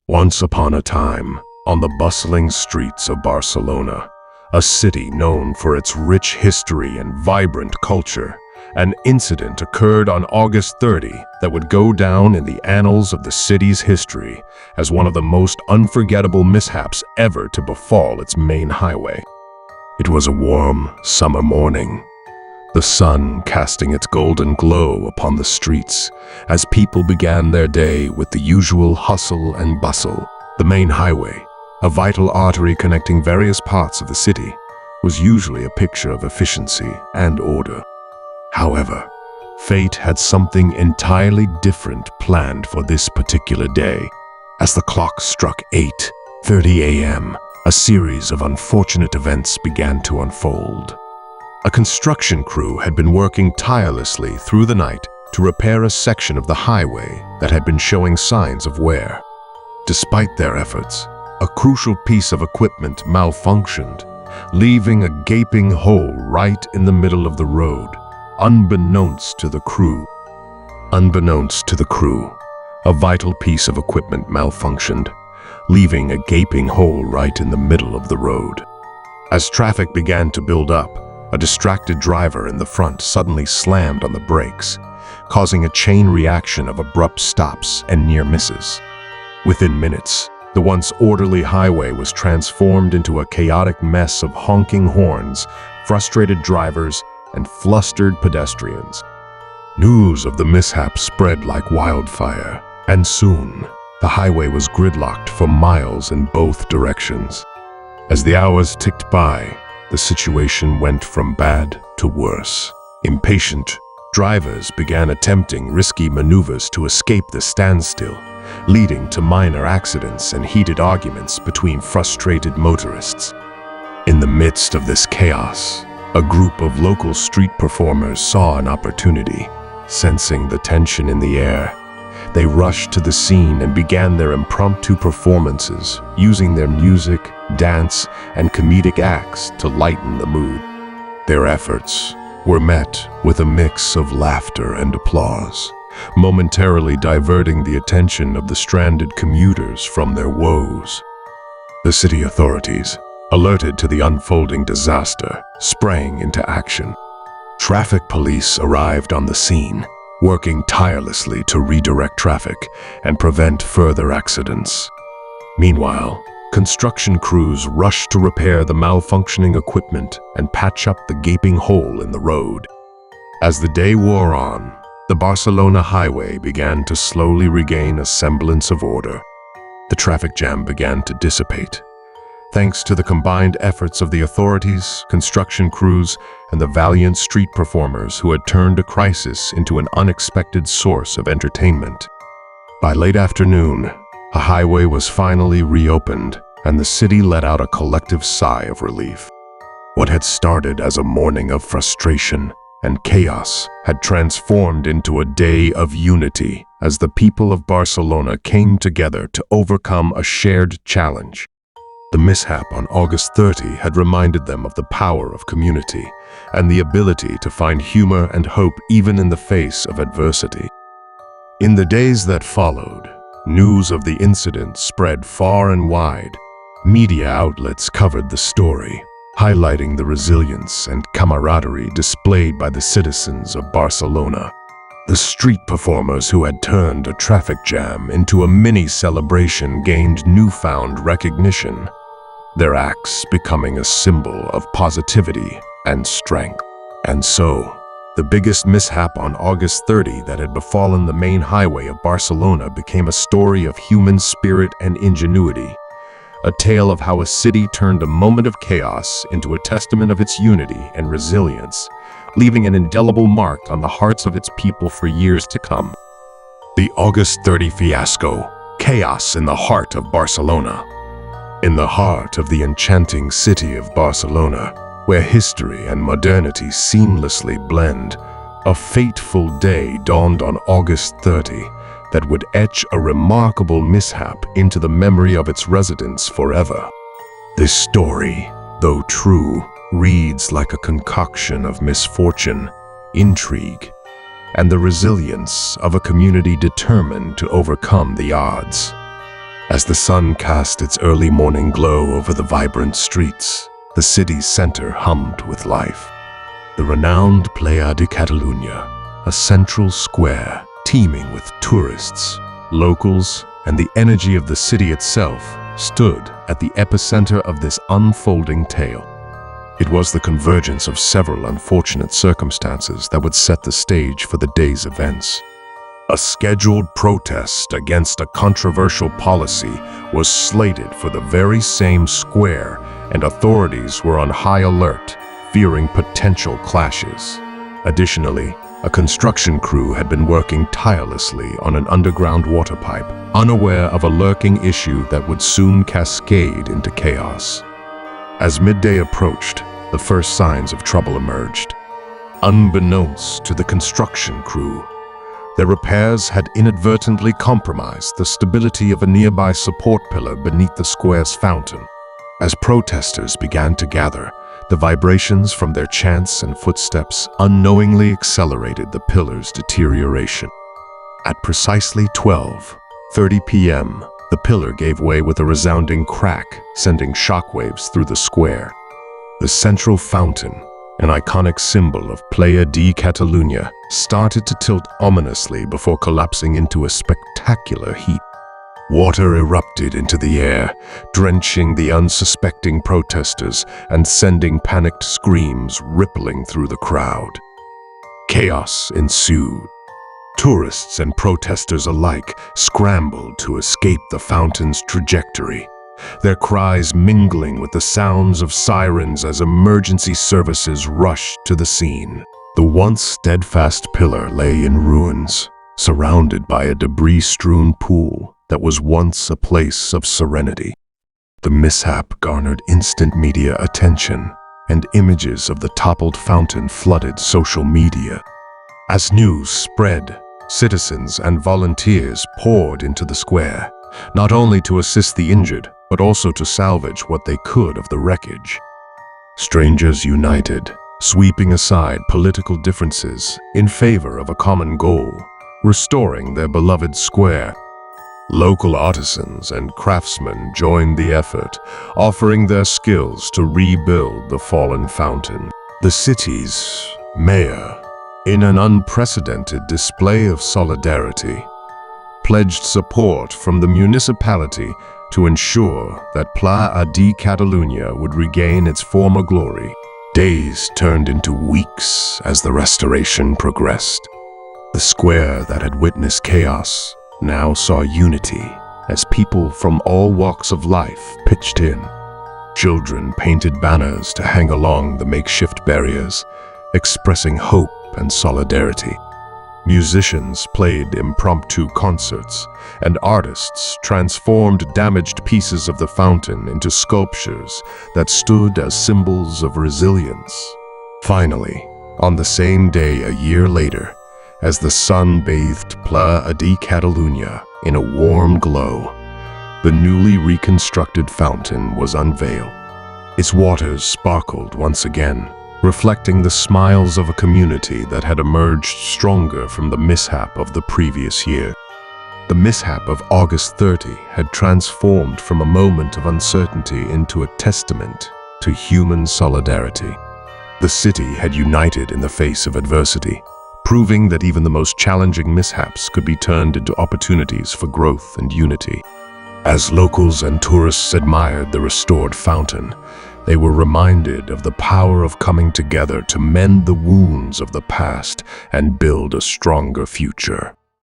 Once upon a time, on the bustling streets of Barcelona, a city known for its rich history and vibrant culture, an incident occurred on August 30 that would go down in the annals of the city's history as one of the most unforgettable mishaps ever to befall its main highway. It was a warm summer morning, the sun casting its golden glow upon the streets as people began their day with the usual hustle and bustle. The main highway, a vital artery connecting various parts of the city, was usually a picture of efficiency and order. However, fate had something entirely different planned for this particular day. As the clock struck 8:30 a.m., a series of unfortunate events began to unfold. A construction crew had been working tirelessly through the night to repair a section of the highway that had been showing signs of wear. Despite their efforts, a crucial piece of equipment malfunctioned, leaving a gaping hole right in the middle of the road, unbeknownst to the crew. A vital piece of equipment malfunctioned, leaving a gaping hole right in the middle of the road. As traffic began to build up, a distracted driver in the front suddenly slammed on the brakes, causing a chain reaction of abrupt stops and near misses. Within minutes, the once orderly highway was transformed into a chaotic mess of honking horns, frustrated drivers, and flustered pedestrians. News of the mishap spread like wildfire, and soon, the highway was gridlocked for miles in both directions. As the hours ticked by, the situation went from bad to worse. Impatient drivers began attempting risky maneuvers to escape the standstill, leading to minor accidents and heated arguments between frustrated motorists. In the midst of this chaos, a group of local street performers saw an opportunity. Sensing the tension in the air, they rushed to the scene and began their impromptu performances, using their music, dance, and comedic acts to lighten the mood. Their efforts were met with a mix of laughter and applause, momentarily diverting the attention of the stranded commuters from their woes. The city authorities, alerted to the unfolding disaster, sprang into action. Traffic police arrived on the scene, working tirelessly to redirect traffic and prevent further accidents. Meanwhile, construction crews rushed to repair the malfunctioning equipment and patch up the gaping hole in the road. As the day wore on, the Barcelona highway began to slowly regain a semblance of order. The traffic jam began to dissipate, thanks to the combined efforts of the authorities, construction crews, and the valiant street performers who had turned a crisis into an unexpected source of entertainment. By late afternoon, the highway was finally reopened, and the city let out a collective sigh of relief. What had started as a morning of frustration and chaos had transformed into a day of unity as the people of Barcelona came together to overcome a shared challenge. The mishap on August 30 had reminded them of the power of community and the ability to find humor and hope even in the face of adversity. In the days that followed, news of the incident spread far and wide. Media outlets covered the story, highlighting the resilience and camaraderie displayed by the citizens of Barcelona. The street performers who had turned a traffic jam into a mini celebration gained newfound recognition, their acts becoming a symbol of positivity and strength. And so, the biggest mishap on August 30 that had befallen the main highway of Barcelona became a story of human spirit and ingenuity, a tale of how a city turned a moment of chaos into a testament of its unity and resilience, leaving an indelible mark on the hearts of its people for years to come. The August 30 fiasco, chaos in the heart of Barcelona. In the heart of the enchanting city of Barcelona, where history and modernity seamlessly blend, a fateful day dawned on August 30 that would etch a remarkable mishap into the memory of its residents forever. This story, though true, reads like a concoction of misfortune, intrigue, and the resilience of a community determined to overcome the odds. As the sun cast its early morning glow over the vibrant streets, the city's center hummed with life. The renowned Playa de Catalunya, a central square teeming with tourists, locals, and the energy of the city itself, stood at the epicenter of this unfolding tale. It was the convergence of several unfortunate circumstances that would set the stage for the day's events. A scheduled protest against a controversial policy was slated for the very same square, and authorities were on high alert, fearing potential clashes. Additionally, a construction crew had been working tirelessly on an underground water pipe, unaware of a lurking issue that would soon cascade into chaos. As midday approached, the first signs of trouble emerged. Unbeknownst to the construction crew, their repairs had inadvertently compromised the stability of a nearby support pillar beneath the square's fountain. As protesters began to gather, the vibrations from their chants and footsteps unknowingly accelerated the pillar's deterioration. At precisely 12:30 p.m., the pillar gave way with a resounding crack, sending shockwaves through the square. The central fountain, an iconic symbol of Playa de Catalunya, started to tilt ominously before collapsing into a spectacular heap. Water erupted into the air, drenching the unsuspecting protesters and sending panicked screams rippling through the crowd. Chaos ensued. Tourists and protesters alike scrambled to escape the fountain's trajectory, their cries mingling with the sounds of sirens as emergency services rushed to the scene. The once steadfast pillar lay in ruins, surrounded by a debris-strewn pool that was once a place of serenity. The mishap garnered instant media attention, and images of the toppled fountain flooded social media. As news spread, citizens and volunteers poured into the square, not only to assist the injured, but also to salvage what they could of the wreckage. Strangers united, sweeping aside political differences in favor of a common goal, restoring their beloved square. Local artisans and craftsmen joined the effort, offering their skills to rebuild the fallen fountain. The city's mayor, in an unprecedented display of solidarity, pledged support from the municipality to ensure that Playa de Catalunya would regain its former glory. Days turned into weeks as the restoration progressed. The square that had witnessed chaos now saw unity as people from all walks of life pitched in. Children painted banners to hang along the makeshift barriers, expressing hope and solidarity. Musicians played impromptu concerts, and artists transformed damaged pieces of the fountain into sculptures that stood as symbols of resilience. Finally, on the same day a year later, as the sun bathed Playa de Catalunya in a warm glow, the newly reconstructed fountain was unveiled. Its waters sparkled once again, reflecting the smiles of a community that had emerged stronger from the mishap of the previous year. The mishap of August 30 had transformed from a moment of uncertainty into a testament to human solidarity. The city had united in the face of adversity, proving that even the most challenging mishaps could be turned into opportunities for growth and unity. As locals and tourists admired the restored fountain, they were reminded of the power of coming together to mend the wounds of the past and build a stronger future.